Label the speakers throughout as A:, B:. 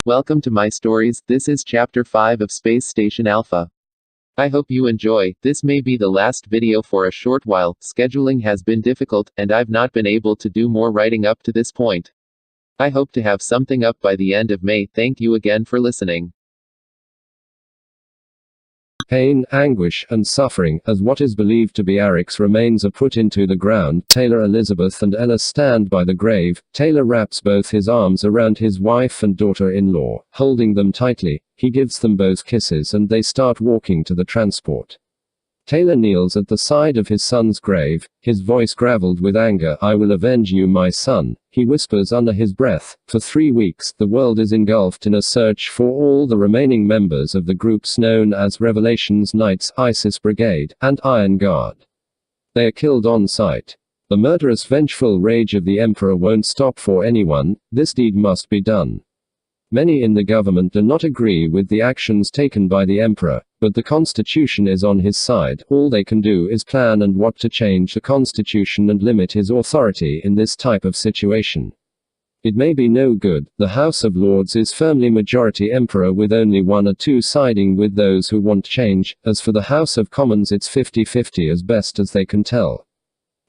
A: Welcome to my stories. This is chapter 5 of Space Station Alpha. I hope you enjoy. This may be the last video for a short while. Scheduling has been difficult, and I've not been able to do more writing up to this point. I hope to have something up by the end of May. Thank you again for listening.
B: Pain, anguish, and suffering, as what is believed to be Eric's remains are put into the ground. Taylor, Elizabeth, and Ella stand by the grave. Taylor wraps both his arms around his wife and daughter-in-law, holding them tightly. He gives them both kisses and they start walking to the transport. Taylor kneels at the side of his son's grave, his voice graveled with anger. "I will avenge you, my son," he whispers under his breath. For 3 weeks, the world is engulfed in a search for all the remaining members of the groups known as Revelations Knights, ISIS Brigade, and Iron Guard. They are killed on sight. The murderous, vengeful rage of the Emperor won't stop for anyone. This deed must be done. Many in the government do not agree with the actions taken by the Emperor, but the Constitution is on his side. All they can do is plan and what to change the Constitution and limit his authority in this type of situation. It may be no good. The House of Lords is firmly majority Emperor, with only 1 or 2 siding with those who want change. As for the House of Commons, it's 50-50 as best as they can tell.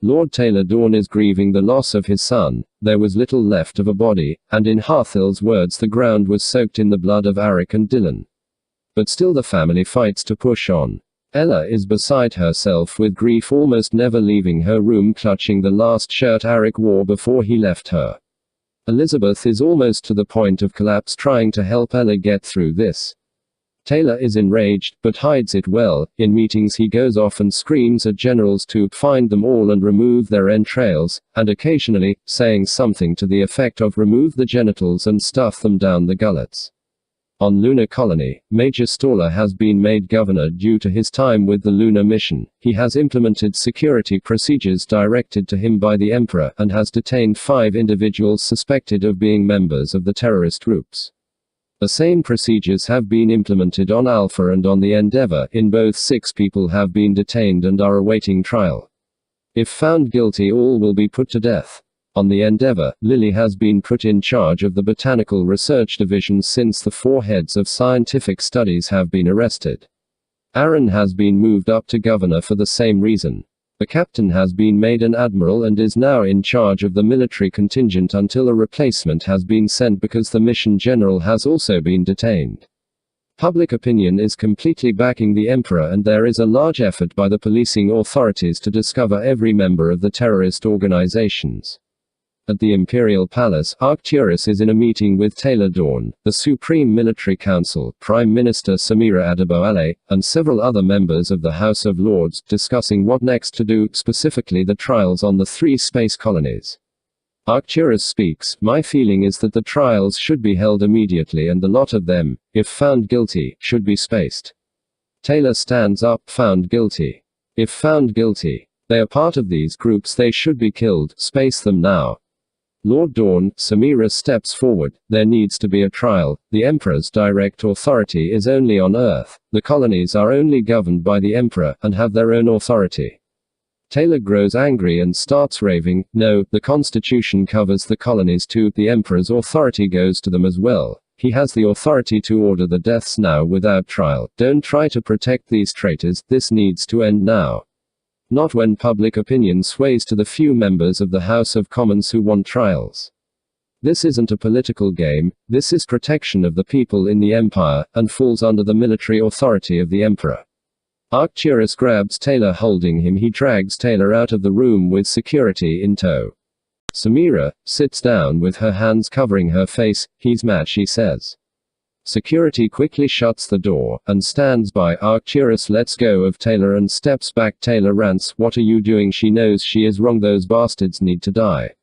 B: Lord Taylor Dorn is grieving the loss of his son. There was little left of a body, and in Harthill's words, the ground was soaked in the blood of Eric and Dylan. But still the family fights to push on. Ella is beside herself with grief, almost never leaving her room, clutching the last shirt Eric wore before he left her. Elizabeth is almost to the point of collapse, trying to help Ella get through this. Taylor is enraged, but hides it well. In meetings he goes off and screams at generals to find them all and remove their entrails, and occasionally, saying something to the effect of remove the genitals and stuff them down the gullets. On Lunar Colony, Major Staller has been made governor due to his time with the lunar mission. He has implemented security procedures directed to him by the Emperor, and has detained 5 individuals suspected of being members of the terrorist groups. The same procedures have been implemented on Alpha and on the Endeavour. In both, 6 people have been detained and are awaiting trial. If found guilty, all will be put to death. On the Endeavour, Lily has been put in charge of the Botanical Research Division since the 4 heads of scientific studies have been arrested. Aaron has been moved up to governor for the same reason. The captain has been made an admiral and is now in charge of the military contingent until a replacement has been sent, because the mission general has also been detained. Public opinion is completely backing the Emperor, and there is a large effort by the policing authorities to discover every member of the terrorist organizations. At the Imperial Palace, Arcturus is in a meeting with Taylor Dorn, the Supreme Military Council, Prime Minister Samira Adeboale, and several other members of the House of Lords, discussing what next to do, specifically the trials on the 3 space colonies. Arcturus speaks. "My feeling is that the trials should be held immediately, and the lot of them, if found guilty, should be spaced." Taylor stands up. "Found guilty? If found guilty, they are part of these groups, they should be killed. Space them now." Lord Dorn, Samira steps forward. "There needs to be a trial. The Emperor's direct authority is only on Earth. The colonies are only governed by the Emperor, and have their own authority." Taylor grows angry and starts raving. "No, the Constitution covers the colonies too. The Emperor's authority goes to them as well. He has the authority to order the deaths now without trial. Don't try to protect these traitors. This needs to end now. Not when public opinion sways to the few members of the House of Commons who want trials. This isn't a political game. This is protection of the people in the Empire, and falls under the military authority of the Emperor." Arcturus grabs Taylor, holding him. He drags Taylor out of the room with security in tow. Samira sits down with her hands covering her face. "He's mad," she says. Security quickly shuts the door, and stands by. Arcturus lets go of Taylor and steps back. Taylor rants, "What are you doing?" She knows she is wrong. "Those bastards need to die."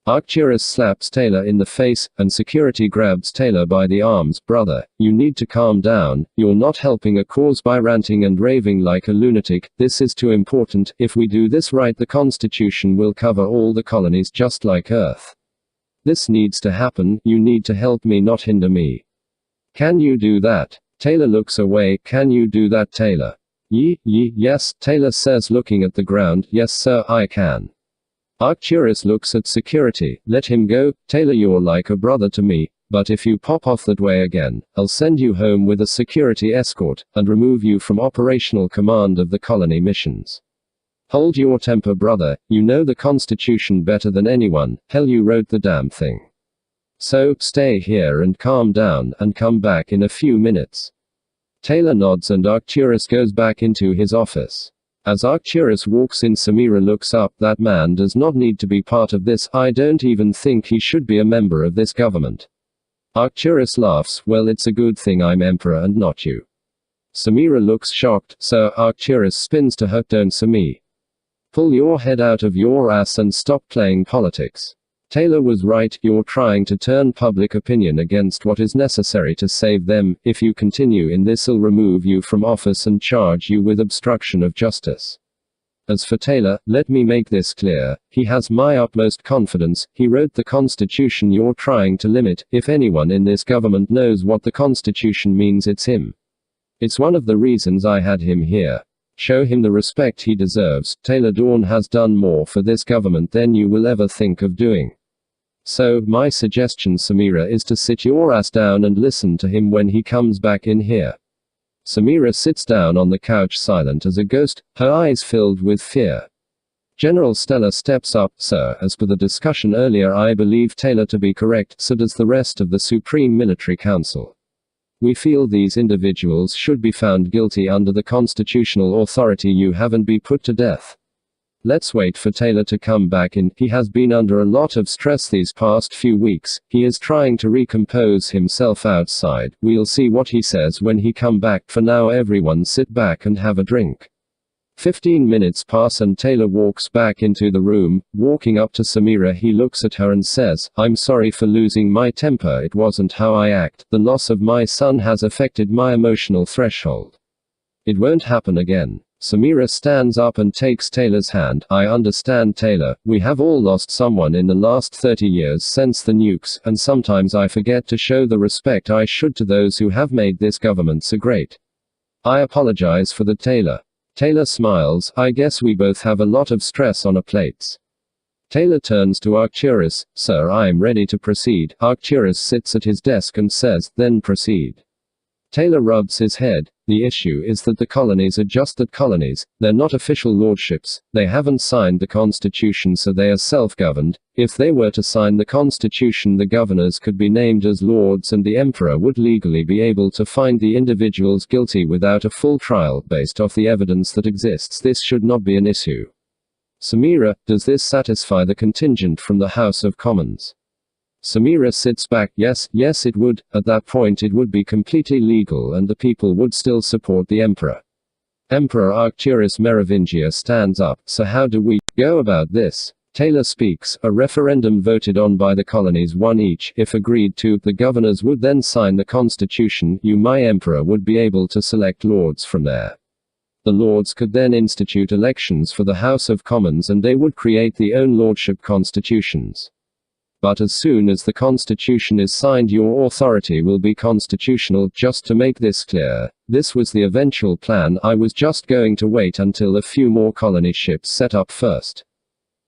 B: Arcturus slaps Taylor in the face, and security grabs Taylor by the arms. "Brother, you need to calm down. You're not helping a cause by ranting and raving like a lunatic. This is too important. If we do this right, the Constitution will cover all the colonies just like Earth. This needs to happen. You need to help me, not hinder me. Can you do that?" Taylor looks away. "Can you do that, Taylor?" Yes, Taylor says, looking at the ground. "Yes sir, I can." Arcturus looks at security. "Let him go. Taylor, you're like a brother to me, But if you pop off that way again, I'll send you home with a security escort, and remove you from operational command of the colony missions. Hold your temper, brother, you know the Constitution better than anyone, hell you wrote the damn thing. So, stay here and calm down, and come back in a few minutes. Taylor nods and Arcturus goes back into his office. As Arcturus walks in, Samira looks up. That man does not need to be part of this, I don't even think he should be a member of this government. Arcturus laughs, well, it's a good thing I'm emperor and not you. Samira looks shocked, so Arcturus spins to her, don't Sami. Pull your head out of your ass and stop playing politics. Taylor was right, you're trying to turn public opinion against what is necessary to save them. If you continue in this, I'll remove you from office and charge you with obstruction of justice. As for Taylor, let me make this clear, he has my utmost confidence, he wrote the Constitution you're trying to limit. If anyone in this government knows what the Constitution means, it's him. It's one of the reasons I had him here. Show him the respect he deserves. Taylor Dorn has done more for this government than you will ever think of doing. So, my suggestion, Samira, is to sit your ass down and listen to him when he comes back in here. Samira sits down on the couch, silent as a ghost, her eyes filled with fear. General Stella steps up, sir, as per the discussion earlier, I believe Taylor to be correct, so does the rest of the Supreme Military Council. We feel these individuals should be found guilty under the constitutional authority you haven't been put to death. Let's wait for Taylor to come back in. He has been under a lot of stress these past few weeks. He is trying to recompose himself outside. We'll see what he says when he come back. For now, everyone sit back and have a drink. 15 minutes pass and Taylor walks back into the room. Walking up to Samira, he looks at her and says, I'm sorry for losing my temper. It wasn't how I act. The loss of my son has affected my emotional threshold. It won't happen again. Samira stands up and takes Taylor's hand. I understand, Taylor, we have all lost someone in the last 30 years since the nukes, and sometimes I forget to show the respect I should to those who have made this government so great. I apologize for the Taylor. Taylor smiles, I guess we both have a lot of stress on our plates. Taylor turns to Arcturus, sir, I am ready to proceed. Arcturus sits at his desk and says, then proceed. Taylor rubs his head. The issue is that the colonies are just that, colonies. They're not official lordships. They haven't signed the Constitution, so they are self-governed. If they were to sign the Constitution, the governors could be named as lords and the emperor would legally be able to find the individuals guilty without a full trial based off the evidence that exists. This should not be an issue. Samira, does this satisfy the contingent from the House of Commons? Samira sits back. Yes, it would. At that point it would be completely legal and the people would still support the emperor. Emperor Arcturus Merovingia stands up. So how do we go about this? Taylor speaks. A referendum voted on by the colonies, one each. If agreed to, the governors would then sign the constitution. You, my emperor, would be able to select lords from there. The lords could then institute elections for the House of Commons and they would create their own lordship constitutions. But as soon as the constitution is signed, your authority will be constitutional. Just to make this clear, this was the eventual plan. I was just going to wait until a few more colony ships set up first.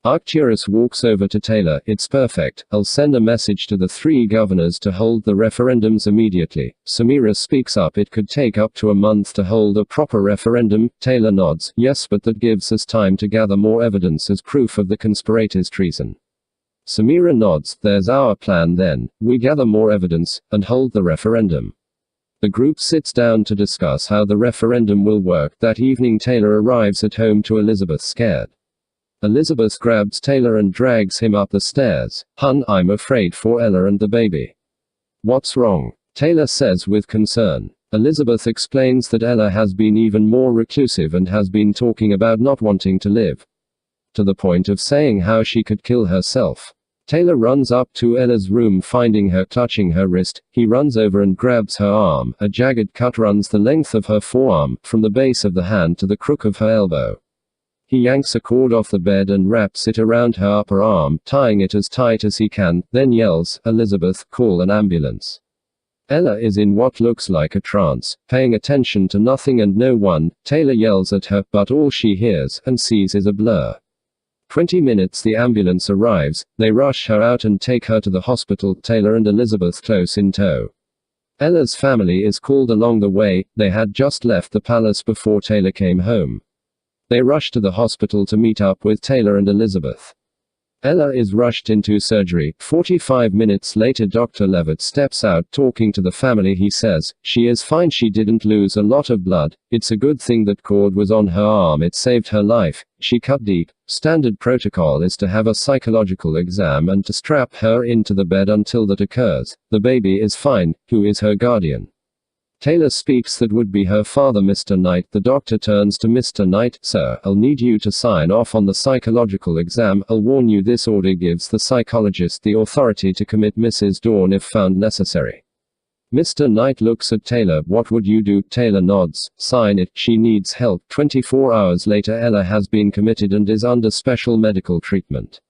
B: Arcturus walks over to Taylor. It's perfect. I'll send a message to the 3 governors to hold the referendums immediately. Samira speaks up. It could take up to a month to hold a proper referendum. Taylor nods. Yes, but that gives us time to gather more evidence as proof of the conspirators' treason. Samira nods. There's our plan then. We gather more evidence, and hold the referendum. The group sits down to discuss how the referendum will work. That evening Taylor arrives at home to Elizabeth, scared. Elizabeth grabs Taylor and drags him up the stairs. Hun, I'm afraid for Ella and the baby. What's wrong? Taylor says with concern. Elizabeth explains that Ella has been even more reclusive and has been talking about not wanting to live. To the point of saying how she could kill herself. Taylor runs up to Ella's room, finding her clutching her wrist. He runs over and grabs her arm. A jagged cut runs the length of her forearm, from the base of the hand to the crook of her elbow. He yanks a cord off the bed and wraps it around her upper arm, tying it as tight as he can, then yells, Elizabeth, call an ambulance. Ella is in what looks like a trance, paying attention to nothing and no one. Taylor yells at her, but all she hears and sees is a blur. 20 minutes the ambulance arrives, they rush her out and take her to the hospital, Taylor and Elizabeth close in tow. Ella's family is called along the way, they had just left the palace before Taylor came home. They rush to the hospital to meet up with Taylor and Elizabeth. Ella is rushed into surgery. 45 minutes later Dr. Levitt steps out talking to the family. He says, "She is fine, she didn't lose a lot of blood, it's a good thing that cord was on her arm, it saved her life, she cut deep. Standard protocol is to have a psychological exam and to strap her into the bed until that occurs. The baby is fine, who is her guardian?" Taylor speaks, "That would be her father, Mr. Knight." The doctor turns to Mr. Knight, "Sir, I'll need you to sign off on the psychological exam. I'll warn you, this order gives the psychologist the authority to commit Mrs. Dorn if found necessary." Mr. Knight looks at Taylor. "What would you do?" Taylor nods. "Sign it, she needs help." 24 hours later Ella has been committed and is under special medical treatment.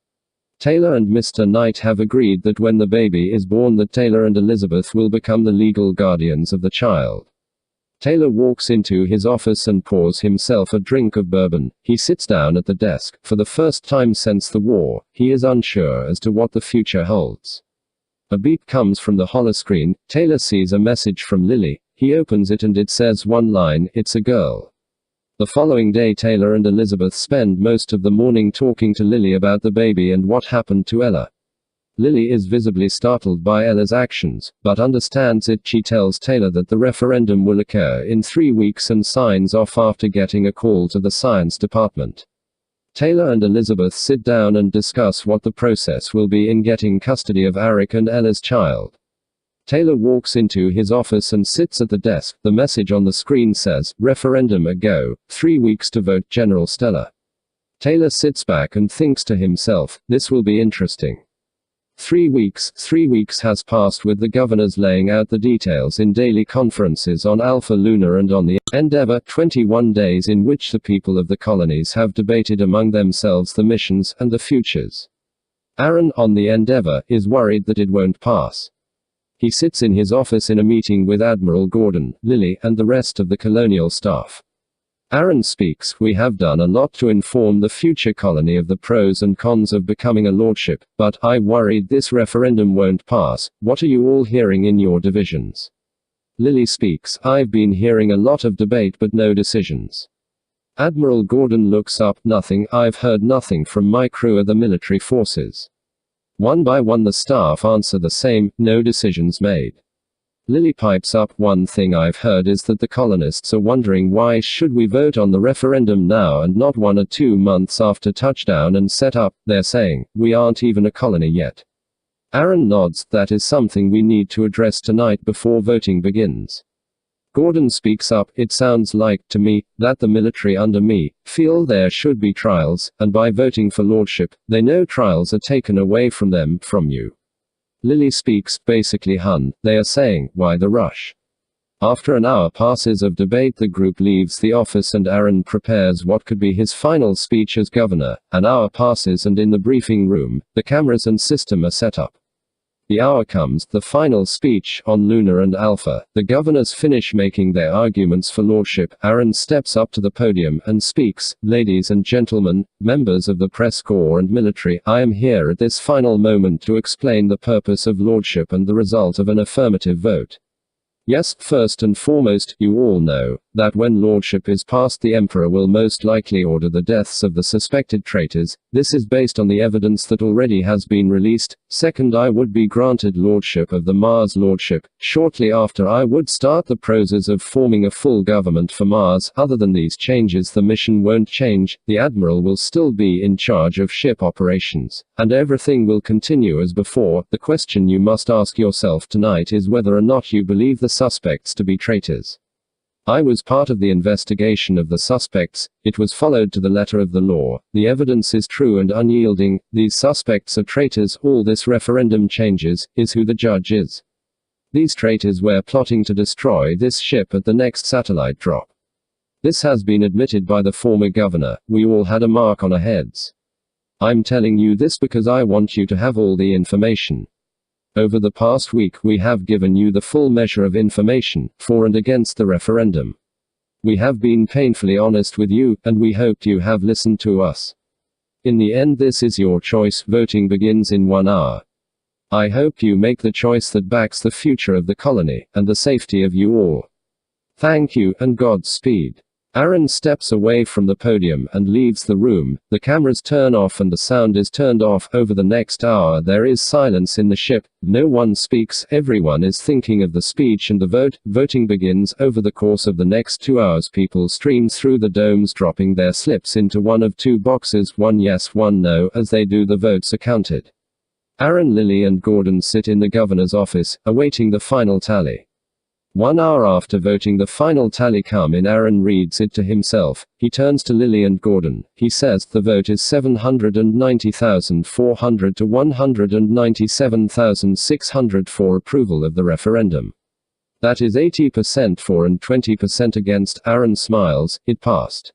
B: Taylor and Mr. Knight have agreed that when the baby is born that Taylor and Elizabeth will become the legal guardians of the child. Taylor walks into his office and pours himself a drink of bourbon. He sits down at the desk. For the first time since the war, he is unsure as to what the future holds. A beep comes from the holoscreen. Taylor sees a message from Lily. He opens it and it says one line, "It's a girl." The following day Taylor and Elizabeth spend most of the morning talking to Lily about the baby and what happened to Ella. Lily is visibly startled by Ella's actions, but understands it. She tells Taylor that the referendum will occur in 3 weeks and signs off after getting a call to the science department. Taylor and Elizabeth sit down and discuss what the process will be in getting custody of Arik and Ella's child. Taylor walks into his office and sits at the desk. The message on the screen says, "Referendum a go, 3 weeks to vote, General Stella." Taylor sits back and thinks to himself, this will be interesting. 3 weeks has passed with the governors laying out the details in daily conferences on Alpha Lunar and on the Endeavour. 21 days in which the people of the colonies have debated among themselves the missions and the futures. Aaron, on the Endeavour, is worried that it won't pass. He sits in his office in a meeting with Admiral Gordon, Lily, and the rest of the colonial staff. Aaron speaks, "We have done a lot to inform the future colony of the pros and cons of becoming a lordship, but I'm worried this referendum won't pass. What are you all hearing in your divisions?" Lily speaks, "I've been hearing a lot of debate but no decisions." Admiral Gordon looks up, "Nothing, I've heard nothing from my crew of the military forces." One by one the staff answer the same, "No decisions made." Lily pipes up, "One thing I've heard is that the colonists are wondering why should we vote on the referendum now and not 1 or 2 months after touchdown and set up. They're saying, we aren't even a colony yet." Aaron nods, "That is something we need to address tonight before voting begins." Gordon speaks up, "It sounds like, to me, that the military under me feel there should be trials, and by voting for lordship, they know trials are taken away from them, from you." Lily speaks, "Basically, hun, they are saying, why the rush?" After an hour passes of debate the group leaves the office and Aaron prepares what could be his final speech as governor. An hour passes and in the briefing room, the cameras and system are set up. The hour comes, the final speech, on Lunar and Alpha. The governors finish making their arguments for lordship. Aaron steps up to the podium and speaks, "Ladies and gentlemen, members of the press corps and military, I am here at this final moment to explain the purpose of lordship and the result of an affirmative vote. Yes, first and foremost, you all know that when lordship is passed the emperor will most likely order the deaths of the suspected traitors. This is based on the evidence that already has been released. Second, I would be granted lordship of the Mars lordship. Shortly after I would start the process of forming a full government for Mars. Other than these changes the mission won't change, the admiral will still be in charge of ship operations, and everything will continue as before. The question you must ask yourself tonight is whether or not you believe the suspects to be traitors. I was part of the investigation of the suspects. It was followed to the letter of the law. The evidence is true and unyielding. These suspects are traitors. All this referendum changes is who the judge is. These traitors were plotting to destroy this ship at the next satellite drop. This has been admitted by the former governor. We all had a mark on our heads. I'm telling you this because I want you to have all the information. Over the past week we have given you the full measure of information, for and against the referendum. We have been painfully honest with you, and we hoped you have listened to us. In the end, this is your choice. Voting begins in 1 hour. I hope you make the choice that backs the future of the colony, and the safety of you all. Thank you, and Godspeed. Aaron steps away from the podium and leaves the room. The cameras turn off and the sound is turned off. Over the next hour there is silence in the ship. No one speaks. Everyone is thinking of the speech and the vote. Voting begins. Over the course of the next 2 hours, people stream through the domes, dropping their slips into one of 2 boxes, one yes, one no. As they do, the votes are counted. Aaron, Lily and Gordon sit in the governor's office, awaiting the final tally. 1 hour after voting, the final tally come in. Aaron reads it to himself. He turns to Lily and Gordon. He says the vote is 790,400 to 197,600 for approval of the referendum. That is 80% for and 20% against. Aaron smiles. It passed.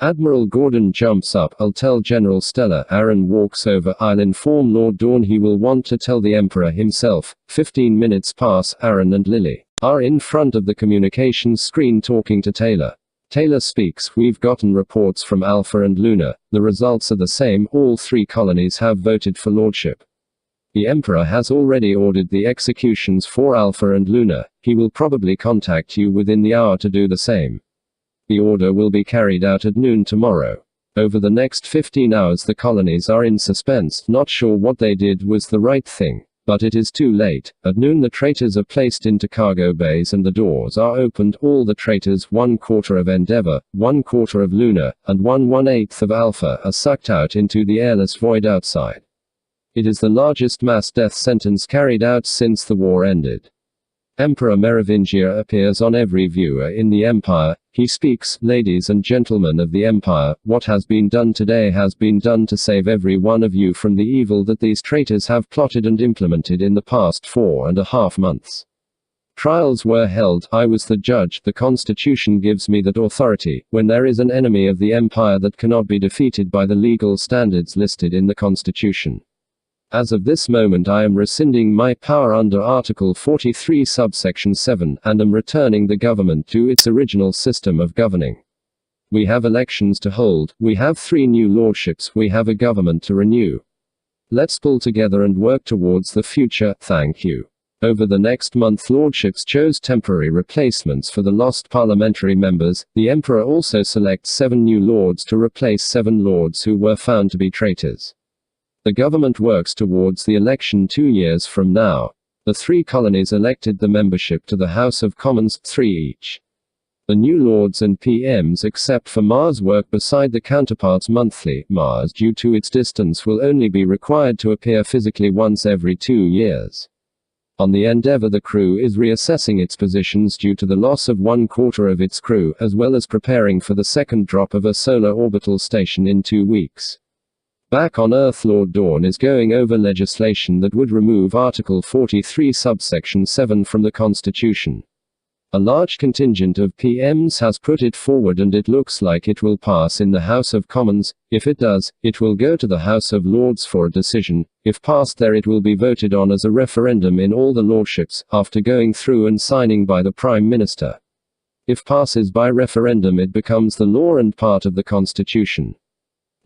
B: Admiral Gordon jumps up. I'll tell General Stella. Aaron walks over. I'll inform Lord Dorn. He will want to tell the Emperor himself. 15 minutes pass. Aaron and Lily are in front of the communications screen talking to Taylor. Taylor speaks. We've gotten reports from Alpha and Luna. The results are the same. All 3 colonies have voted for lordship. The Emperor has already ordered the executions for Alpha and Luna. He will probably contact you within the hour to do the same. The order will be carried out at noon tomorrow. Over the next 15 hours the colonies are in suspense, not sure what they did was the right thing. But it is too late. At noon the traitors are placed into cargo bays and the doors are opened. All the traitors, 1/4 of Endeavour, 1/4 of Luna, and 1/8 of Alpha, are sucked out into the airless void outside. It is the largest mass death sentence carried out since the war ended. Emperor Merovingia appears on every viewer in the Empire. He speaks. Ladies and gentlemen of the Empire, what has been done today has been done to save every one of you from the evil that these traitors have plotted and implemented in the past 4.5 months. Trials were held. I was the judge. The Constitution gives me that authority. When there is an enemy of the Empire that cannot be defeated by the legal standards listed in the Constitution. As of this moment I am rescinding my power under Article 43 subsection 7, and am returning the government to its original system of governing. We have elections to hold, we have 3 new lordships, we have a government to renew. Let's pull together and work towards the future. Thank you. Over the next month lordships chose temporary replacements for the lost parliamentary members. The Emperor also selects 7 new lords to replace 7 lords who were found to be traitors. The government works towards the election 2 years from now. The 3 colonies elected the membership to the House of Commons, 3 each. The new lords and PMs, except for Mars, work beside the counterparts monthly. Mars, due to its distance, will only be required to appear physically once every 2 years. On the Endeavour the crew is reassessing its positions due to the loss of 1/4 of its crew, as well as preparing for the second drop of a solar orbital station in 2 weeks. Back on Earth, Lord Dorn is going over legislation that would remove Article 43 subsection 7 from the Constitution. A large contingent of PMs has put it forward and it looks like it will pass in the House of Commons. If it does, it will go to the House of Lords for a decision. If passed there, it will be voted on as a referendum in all the lordships, after going through and signing by the Prime Minister. If passes by referendum, it becomes the law and part of the Constitution.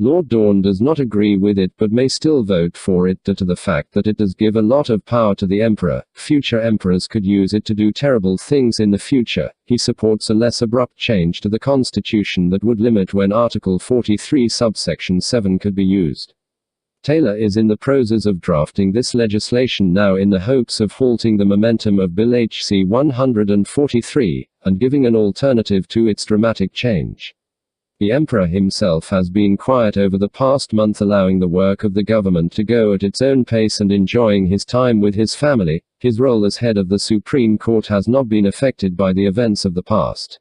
B: Lord Dorn does not agree with it but may still vote for it due to the fact that it does give a lot of power to the Emperor. Future emperors could use it to do terrible things in the future. He supports a less abrupt change to the Constitution that would limit when Article 43 subsection 7 could be used. Taylor is in the process of drafting this legislation now in the hopes of halting the momentum of Bill HC 143, and giving an alternative to its dramatic change. The Emperor himself has been quiet over the past month, allowing the work of the government to go at its own pace and enjoying his time with his family. His role as head of the Supreme Court has not been affected by the events of the past.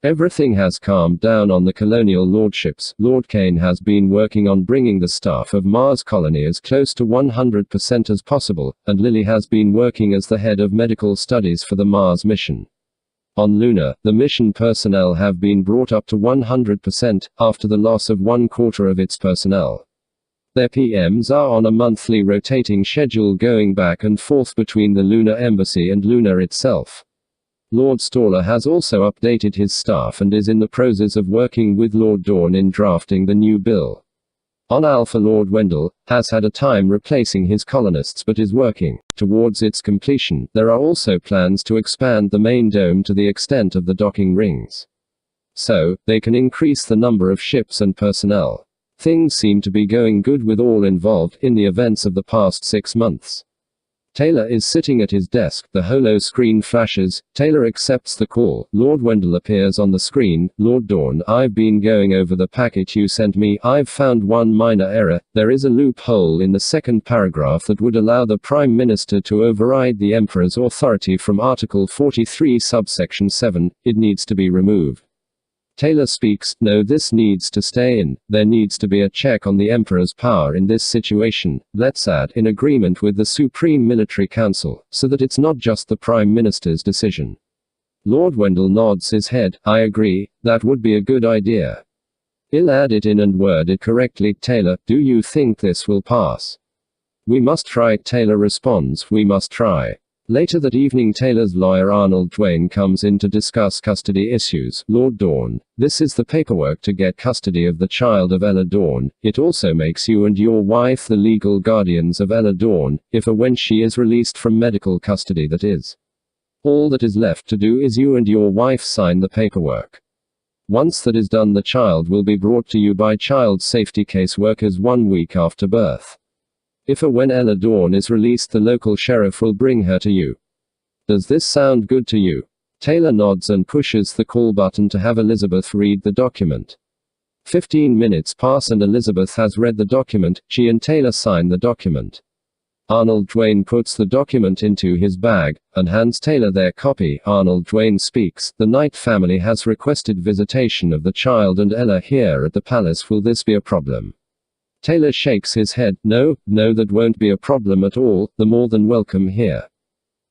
B: Everything has calmed down on the colonial lordships. Lord Kane has been working on bringing the staff of Mars Colony as close to 100% as possible, and Lily has been working as the head of medical studies for the Mars mission. On Luna, the mission personnel have been brought up to 100%, after the loss of 1/4 of its personnel. Their PMs are on a monthly rotating schedule going back and forth between the Lunar Embassy and Luna itself. Lord Staller has also updated his staff and is in the process of working with Lord Dorn in drafting the new bill. On Alpha, Lord Wendell has had a time replacing his colonists but is working towards its completion. There are also plans to expand the main dome to the extent of the docking rings, so they can increase the number of ships and personnel. Things seem to be going good with all involved in the events of the past 6 months. Taylor is sitting at his desk. The holo screen flashes. Taylor accepts the call. Lord Wendell appears on the screen. Lord Dorn, I've been going over the packet you sent me. I've found one minor error. There is a loophole in the second paragraph that would allow the Prime Minister to override the Emperor's authority from Article 43 subsection 7. It needs to be removed. Taylor speaks. No, this needs to stay in. There needs to be a check on the Emperor's power in this situation. Let's add, in agreement with the Supreme Military Council, so that it's not just the Prime Minister's decision. Lord Wendell nods his head. I agree, that would be a good idea. I'll add it in and word it correctly. Taylor, do you think this will pass? We must try. Taylor responds, we must try. Later that evening, Taylor's lawyer Arnold Dwayne comes in to discuss custody issues. Lord Dorn, this is the paperwork to get custody of the child of Ella Dorn. It also makes you and your wife the legal guardians of Ella Dorn, if or when she is released from medical custody, that is. All that is left to do is you and your wife sign the paperwork. Once that is done, the child will be brought to you by child safety caseworkers 1 week after birth. If or when Ella Dorn is released, the local sheriff will bring her to you. Does this sound good to you? Taylor nods and pushes the call button to have Elizabeth read the document. 15 minutes pass and Elizabeth has read the document. She and Taylor sign the document. Arnold Dwayne puts the document into his bag and hands Taylor their copy. Arnold Dwayne speaks. The Knight family has requested visitation of the child and Ella here at the palace. Will this be a problem? Taylor shakes his head. No, that won't be a problem at all. They're more than welcome here.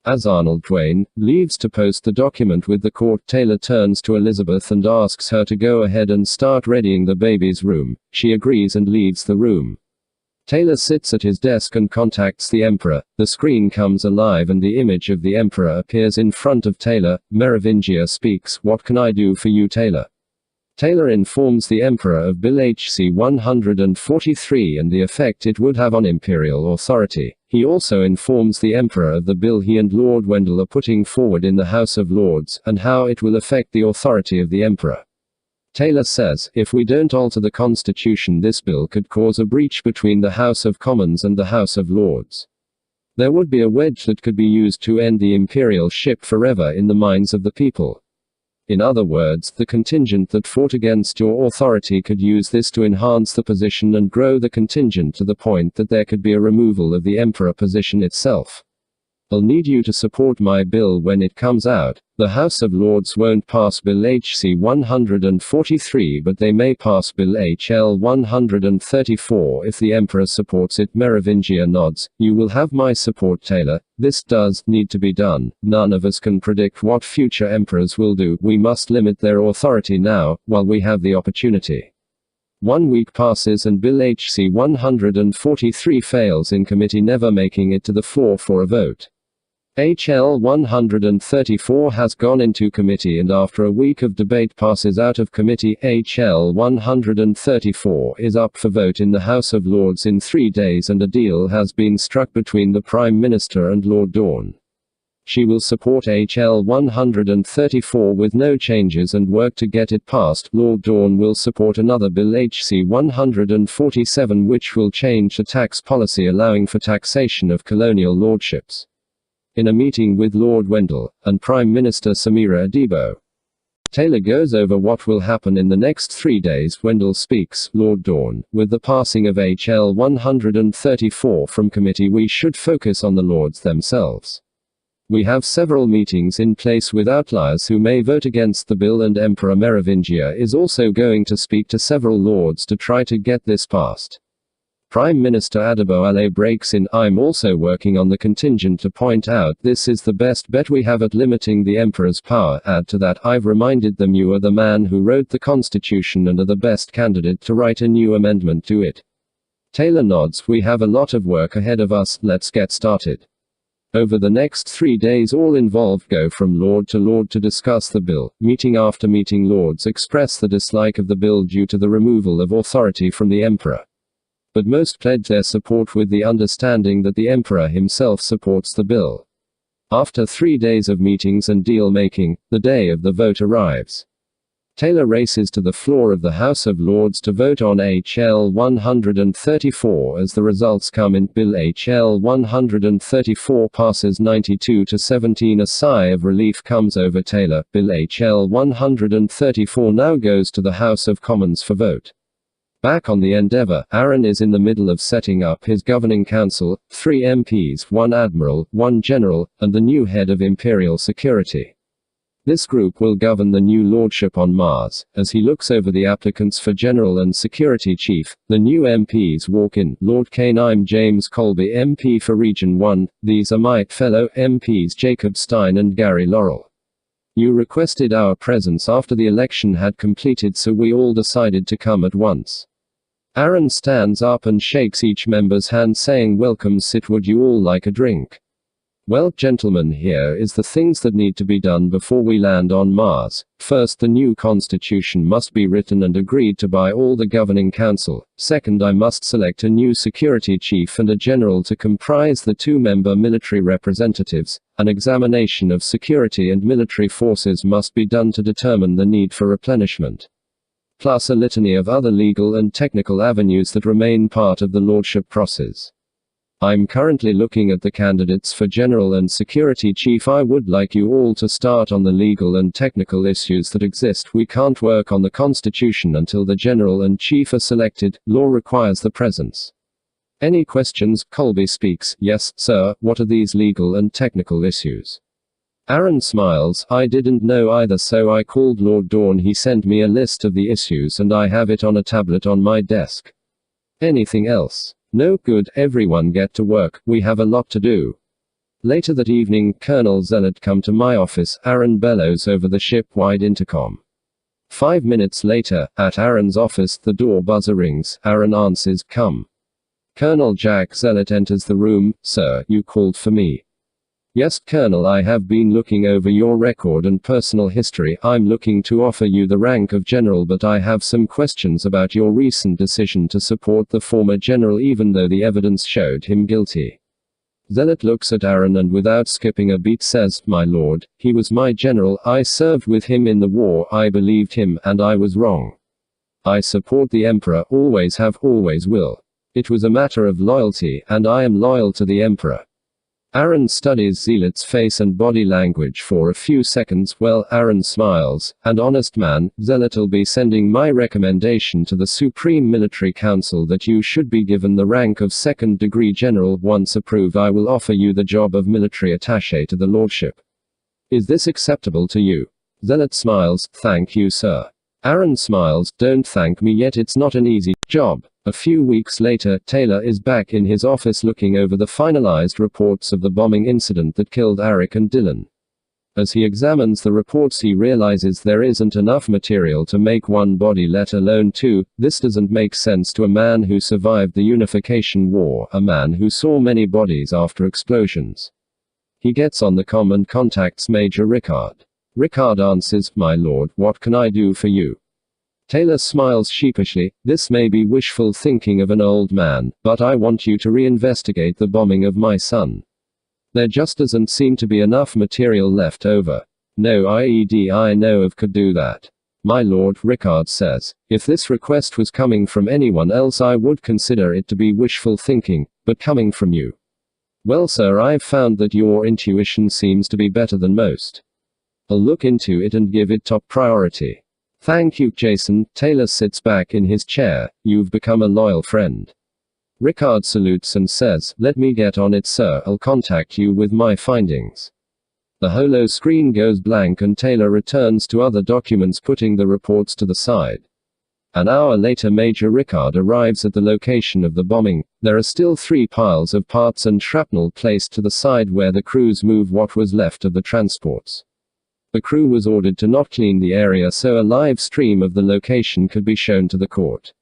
B: As Arnold Dwayne leaves to post the document with the court, Taylor turns to Elizabeth and asks her to go ahead and start readying the baby's room. She agrees and leaves the room. Taylor sits at his desk and contacts the Emperor. The screen comes alive and the image of the Emperor appears in front of Taylor. Merovingia speaks. What can I do for you, Taylor? Taylor informs the Emperor of Bill HC 143 and the effect it would have on imperial authority. He also informs the Emperor of the bill he and Lord Wendell are putting forward in the House of Lords, and how it will affect the authority of the Emperor. Taylor says, if we don't alter the Constitution, this bill could cause a breach between the House of Commons and the House of Lords. There would be a wedge that could be used to end the imperial ship forever in the minds of the people. In other words, the contingent that fought against your authority could use this to enhance the position and grow the contingent to the point that there could be a removal of the Emperor position itself. I'll need you to support my bill when it comes out. The House of Lords won't pass Bill HC 143, but they may pass Bill HL 134 if the Emperor supports it. Merovingia nods. You will have my support, Taylor. This does need to be done. None of us can predict what future emperors will do. We must limit their authority now, while we have the opportunity. 1 week passes and Bill HC 143 fails in committee, never making it to the floor for a vote. HL 134 has gone into committee and after a week of debate passes out of committee. HL 134 is up for vote in the House of Lords in 3 days and a deal has been struck between the Prime Minister and Lord Dorn. She will support HL 134 with no changes and work to get it passed. Lord Dorn will support another bill, HC 147, which will change the tax policy allowing for taxation of colonial lordships. In a meeting with Lord Wendell and Prime Minister Samira Adibo, Taylor goes over what will happen in the next 3 days. Wendell speaks. Lord Dorn, with the passing of HL 134 from committee, we should focus on the Lords themselves. We have several meetings in place with outliers who may vote against the bill, and Emperor Merovingia is also going to speak to several lords to try to get this passed. Prime Minister Adebo Ale breaks in. I'm also working on the contingent to point out this is the best bet we have at limiting the Emperor's power. Add to that, I've reminded them you are the man who wrote the Constitution and are the best candidate to write a new amendment to it. Taylor nods. We have a lot of work ahead of us. Let's get started. Over the next 3 days, all involved go from lord to discuss the bill. Meeting after meeting, lords express the dislike of the bill due to the removal of authority from the Emperor. but most pledge their support with the understanding that the Emperor himself supports the bill. After 3 days of meetings and deal-making, the day of the vote arrives. Taylor races to the floor of the House of Lords to vote on H.L. 134 as the results come in. Bill H.L. 134 passes 92 to 17. A sigh of relief comes over Taylor. Bill H.L. 134 now goes to the House of Commons for vote. Back on the Endeavour, Aaron is in the middle of setting up his governing council, 3 MPs, 1 admiral, 1 general, and the new head of Imperial Security. This group will govern the new lordship on Mars. As he looks over the applicants for general and security chief, the new MPs walk in. Lord Kane, I'm James Colby, MP for Region 1. These are my fellow MPs Jacob Stein and Gary Laurel. You requested our presence after the election had completed, so we all decided to come at once. Aaron stands up and shakes each member's hand, saying, "Welcome, sit. Would you all like a drink?" Well, gentlemen, here is the things that need to be done before we land on Mars. First, the new constitution must be written and agreed to by all the governing council. Second, I must select a new security chief and a general to comprise the 2-member military representatives. An examination of security and military forces must be done to determine the need for replenishment. Plus a litany of other legal and technical avenues that remain part of the lordship process. I'm currently looking at the candidates for General and Security Chief. I would like you all to start on the legal and technical issues that exist. We can't work on the Constitution until the General and Chief are selected. Law requires the presence. Any questions? Colby speaks. Yes, sir. What are these legal and technical issues? Aaron smiles. I didn't know either, so I called Lord Dorn. He sent me a list of the issues and I have it on a tablet on my desk. Anything else? No? Good. Everyone get to work. We have a lot to do. Later that evening, Colonel Zealot, come to my office. Aaron bellows over the ship-wide intercom. 5 minutes later, at Aaron's office, the door buzzer rings. Aaron answers. Come. Colonel Jack Zealot enters the room. Sir, you called for me. Yes, Colonel, I have been looking over your record and personal history. I'm looking to offer you the rank of general, but I have some questions about your recent decision to support the former general even though the evidence showed him guilty. Zealot looks at Aaron and without skipping a beat says, My lord, he was my general. I served with him in the war. I believed him, and I was wrong. I support the Emperor, always have, always will. It was a matter of loyalty, and I am loyal to the Emperor. Aaron studies Zealot's face and body language for a few seconds. Well, Aaron smiles. And honest man, Zealot'll be sending my recommendation to the Supreme Military Council that you should be given the rank of 2nd degree general. Once approved, I will offer you the job of military attaché to the lordship. Is this acceptable to you? Zealot smiles. Thank you, sir. Aaron smiles. Don't thank me yet, it's not an easy job. A few weeks later, Taylor is back in his office looking over the finalized reports of the bombing incident that killed Eric and Dylan. As he examines the reports, he realizes there isn't enough material to make 1 body, let alone 2. This doesn't make sense to a man who survived the Unification War, a man who saw many bodies after explosions. He gets on the comm and contacts Major Rickard. Rickard answers, My lord, what can I do for you? Taylor smiles sheepishly. This may be wishful thinking of an old man, but I want you to reinvestigate the bombing of my son. There just doesn't seem to be enough material left over. No IED I know of could do that. My lord, Rickard says, if this request was coming from anyone else I would consider it to be wishful thinking, but coming from you. Well, sir, I've found that your intuition seems to be better than most. I'll look into it and give it top priority. Thank you, Jason. Taylor sits back in his chair. You've become a loyal friend. Rickard salutes and says, Let me get on it, sir. I'll contact you with my findings. The holo screen goes blank and Taylor returns to other documents, putting the reports to the side. An hour later, Major Rickard arrives at the location of the bombing. There are still 3 piles of parts and shrapnel placed to the side where the crews move what was left of the transports. The crew was ordered to not clean the area so a live stream of the location could be shown to the court.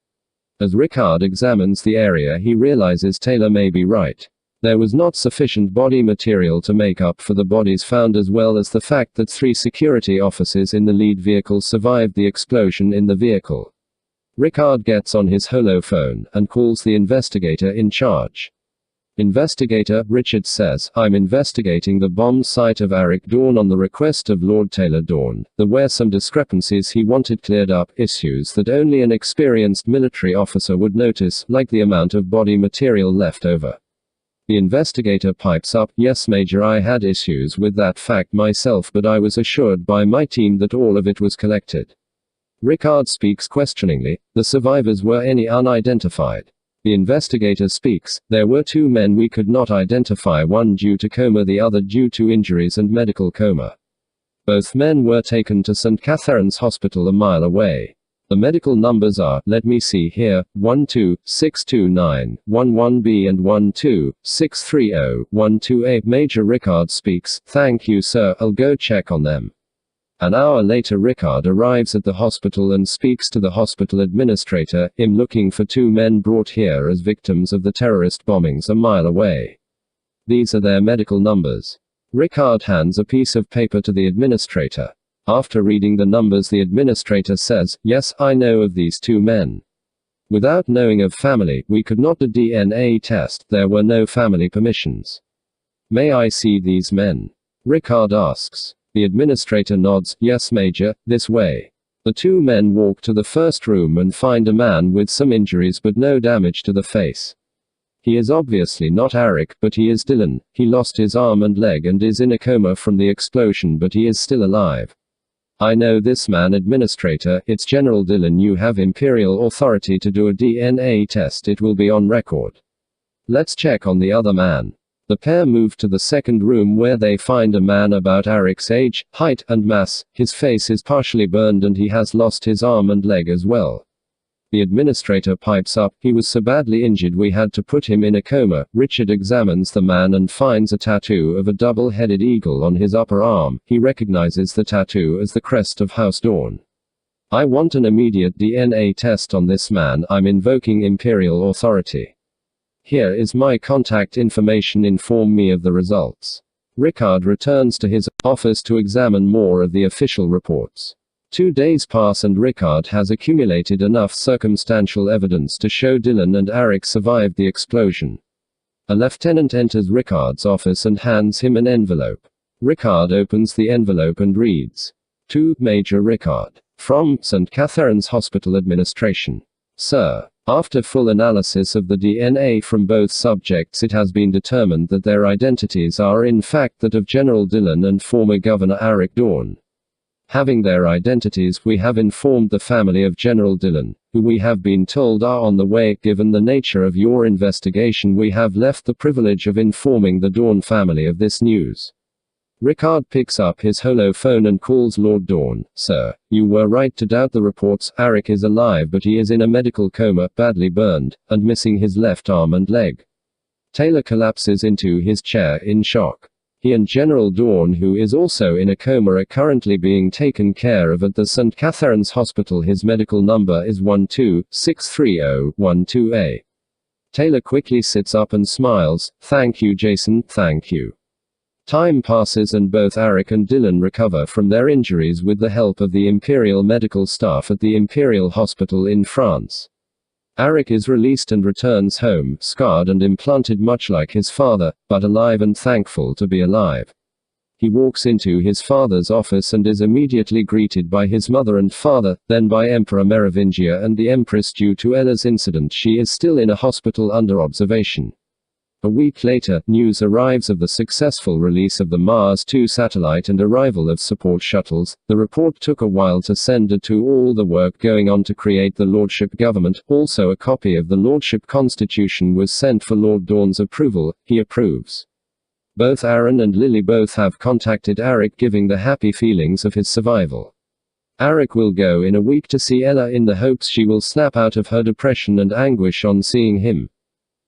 B: As Rickard examines the area, he realizes Taylor may be right. There was not sufficient body material to make up for the bodies found, as well as the fact that 3 security officers in the lead vehicle survived the explosion in the vehicle. Rickard gets on his holophone and calls the investigator in charge. Investigator, Richard says, I'm investigating the bomb site of Arik Dorn on the request of Lord Taylor Dorn. There were some discrepancies he wanted cleared up, issues that only an experienced military officer would notice, like the amount of body material left over. The investigator pipes up, yes Major, I had issues with that fact myself, but I was assured by my team that all of it was collected. Rickard speaks questioningly, the survivors were any unidentified. The investigator speaks, there were 2 men we could not identify, one due to coma, the other due to injuries and medical coma. Both men were taken to St. Catherine's Hospital a mile away. The medical numbers are, let me see here, 12629, 11B and 12630, 12A. Major Rickard speaks, thank you sir, I'll go check on them. An hour later Rickard arrives at the hospital and speaks to the hospital administrator, I'm looking for 2 men brought here as victims of the terrorist bombings a mile away. These are their medical numbers. Rickard hands a piece of paper to the administrator. After reading the numbers the administrator says, yes, I know of these 2 men. Without knowing of family, we could not do DNA test, there were no family permissions. May I see these men? Rickard asks. The administrator nods, yes Major, this way. The 2 men walk to the first room and find a man with some injuries but no damage to the face. He is obviously not Arik, but he is Dylan. He lost his arm and leg and is in a coma from the explosion, but he is still alive. I know this man, administrator, it's General Dylan. You have imperial authority to do a DNA test, it will be on record. Let's check on the other man. The pair move to the second room where they find a man about Arik's age, height, and mass. His face is partially burned and he has lost his arm and leg as well. The administrator pipes up, he was so badly injured we had to put him in a coma. Richard examines the man and finds a tattoo of a double-headed eagle on his upper arm. He recognizes the tattoo as the crest of House Dorn. I want an immediate DNA test on this man. I'm invoking imperial authority. Here is my contact information, inform me of the results. Rickard returns to his office to examine more of the official reports. 2 days pass and Rickard has accumulated enough circumstantial evidence to show Dylan and Arik survived the explosion. A lieutenant enters Rickard's office and hands him an envelope. Rickard opens the envelope and reads, to Major Rickard, from St. Catherine's Hospital Administration. Sir, after full analysis of the DNA from both subjects, it has been determined that their identities are in fact that of General Dylan and former Governor Arik Dorn. Having their identities, we have informed the family of General Dylan, who we have been told are on the way. Given the nature of your investigation, we have left the privilege of informing the Dorn family of this news. Rickard picks up his holophone and calls Lord Dorn. Sir, you were right to doubt the reports. Arik is alive, but he is in a medical coma, badly burned, and missing his left arm and leg. Taylor collapses into his chair in shock. He and General Dorn, who is also in a coma, are currently being taken care of at the St. Catherine's Hospital. His medical number is 12630, 12A. Taylor quickly sits up and smiles. Thank you, Jason, thank you. Time passes and both Arik and Dylan recover from their injuries with the help of the Imperial medical staff at the Imperial Hospital in France. Arik is released and returns home, scarred and implanted much like his father, but alive and thankful to be alive. He walks into his father's office and is immediately greeted by his mother and father, then by Emperor Merovingia and the Empress. Due to Ella's incident, she is still in a hospital under observation. A week later, news arrives of the successful release of the Mars 2 satellite and arrival of support shuttles. The report took a while to send due to all the work going on to create the Lordship government. Also, a copy of the Lordship Constitution was sent for Lord Dorn's approval. He approves. Both Aaron and Lily both have contacted Arik, giving the happy feelings of his survival. Arik will go in a week to see Ella in the hopes she will snap out of her depression and anguish on seeing him.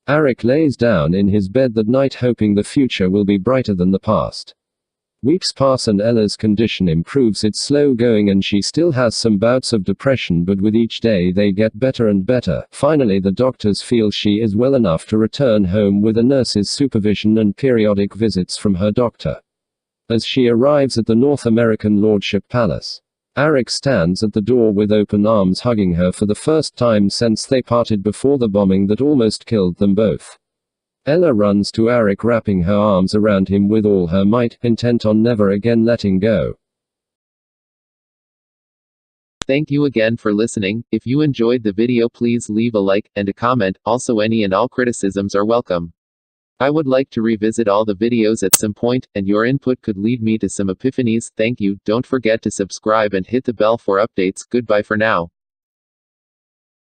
B: Arik lays down in his bed that night hoping the future will be brighter than the past. Weeks pass and Ella's condition improves. It's slow going and she still has some bouts of depression, but with each day they get better and better. Finally, the doctors feel she is well enough to return home with a nurse's supervision and periodic visits from her doctor. As she arrives at the North American Lordship Palace, Arik stands at the door with open arms, hugging her for the first time since they parted before the bombing that almost killed them both. Ella runs to Arik, wrapping her arms around him with all her might, intent on never again letting go.
A: Thank you again for listening. If you enjoyed the video, please leave a like and a comment. Also, any and all criticisms are welcome. I would like to revisit all the videos at some point, and your input could lead me to some epiphanies. Thank you. Don't forget to subscribe and hit the bell for updates. Goodbye for now.